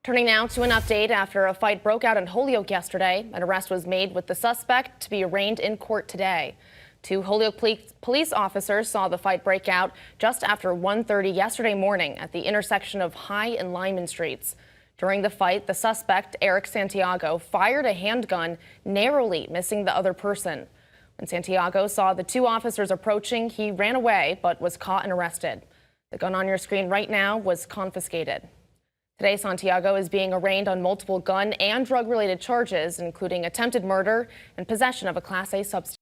Turning now to an update after a fight broke out in Holyoke yesterday. An arrest was made with the suspect to be arraigned in court today. Two Holyoke police officers saw the fight break out just after 1:30 yesterday morning at the intersection of High and Lyman Streets. During the fight, the suspect, Eric Santiago, fired a handgun, narrowly missing the other person. When Santiago saw the two officers approaching, he ran away but was caught and arrested. The gun on your screen right now was confiscated. Today, Santiago is being arraigned on multiple gun and drug-related charges, including attempted murder and possession of a Class A substance.